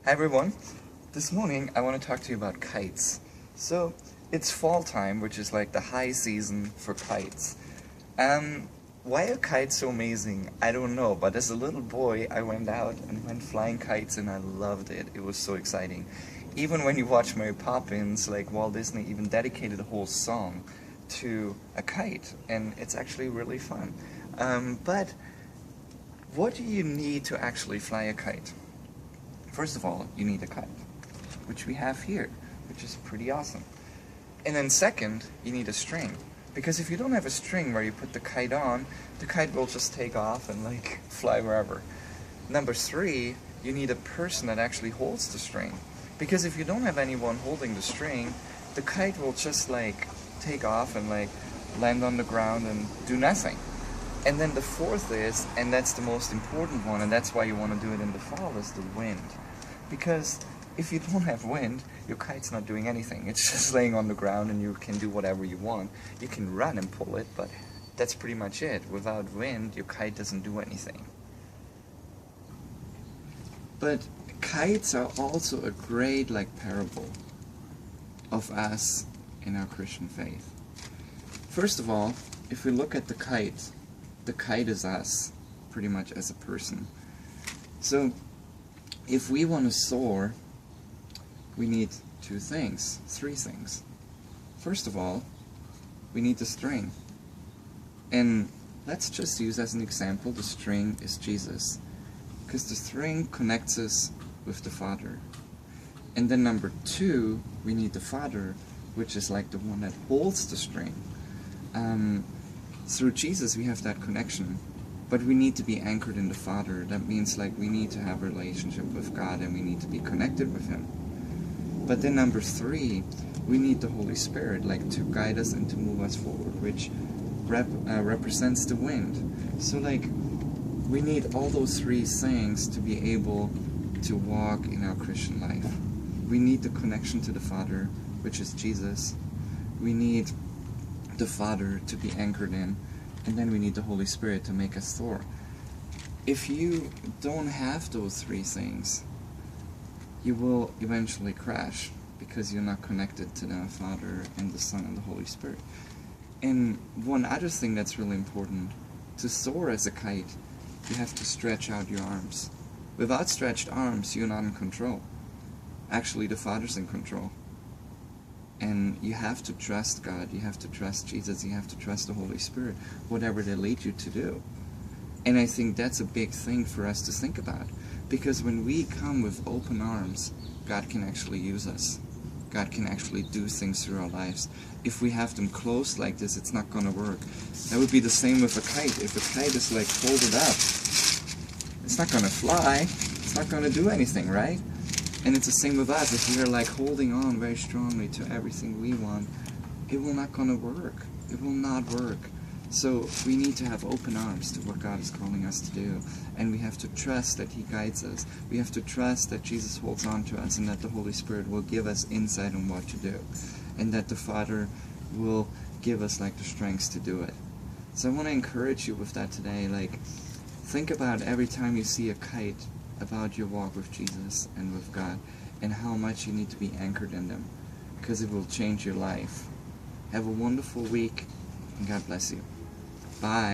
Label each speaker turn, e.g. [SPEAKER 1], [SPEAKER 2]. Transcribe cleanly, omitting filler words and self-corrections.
[SPEAKER 1] Hi everyone. This morning I want to talk to you about kites. So it's fall time, which is like the high season for kites. Why are kites so amazing? I don't know, but as a little boy I went out and went flying kites and I loved it. It was so exciting. Even when you watch Mary Poppins, like Walt Disney even dedicated a whole song to a kite, and it's actually really fun. But what do you need to actually fly a kite? First of all, you need a kite, which we have here, which is pretty awesome. And then second, you need a string. Because if you don't have a string where you put the kite on, the kite will just take off and like fly wherever. Number three, you need a person that actually holds the string. Because if you don't have anyone holding the string, the kite will just like take off and like land on the ground and do nothing. And then the fourth is, and that's the most important one, and that's why you want to do it in the fall, is the wind. Because if you don't have wind, your kite's not doing anything. It's just laying on the ground and you can do whatever you want. You can run and pull it, but that's pretty much it. Without wind, your kite doesn't do anything. But kites are also a great parable of us in our Christian faith. First of all, if we look at the kite is us, pretty much as a person. So, if we want to soar, we need three things. First of all, we need the string. And let's just use as an example, the string is Jesus. Because the string connects us with the Father. And then number two, we need the Father, which is like the one that holds the string. Through Jesus we have that connection, but we need to be anchored in the Father. That means we need to have a relationship with God and we need to be connected with Him. But then number three, we need the Holy Spirit to guide us and to move us forward, which represents the wind. So we need all those three things to be able to walk in our Christian life. We need the connection to the Father, which is Jesus. We need the Father to be anchored in, and then we need the Holy Spirit to make us soar. If you don't have those three things, you will eventually crash because you're not connected to the Father and the Son and the Holy Spirit. And one other thing that's really important, to soar as a kite, you have to stretch out your arms. Without stretched arms, you're not in control. Actually, the Father's in control. And you have to trust God, you have to trust Jesus, you have to trust the Holy Spirit, whatever they lead you to do. And I think that's a big thing for us to think about. Because when we come with open arms, God can actually use us. God can actually do things through our lives. If we have them closed like this, it's not going to work. That would be the same with a kite. If a kite is folded up, it's not going to fly, it's not going to do anything, right? And it's the same with us. If we are holding on very strongly to everything we want, it will not gonna work. It will not work. So we need to have open arms to what God is calling us to do. And we have to trust that He guides us. We have to trust that Jesus holds on to us and that the Holy Spirit will give us insight on what to do. And that the Father will give us the strength to do it. So I want to encourage you with that today. Think about every time you see a kite, about your walk with Jesus and with God, and how much you need to be anchored in them, because it will change your life. Have a wonderful week, and God bless you. Bye.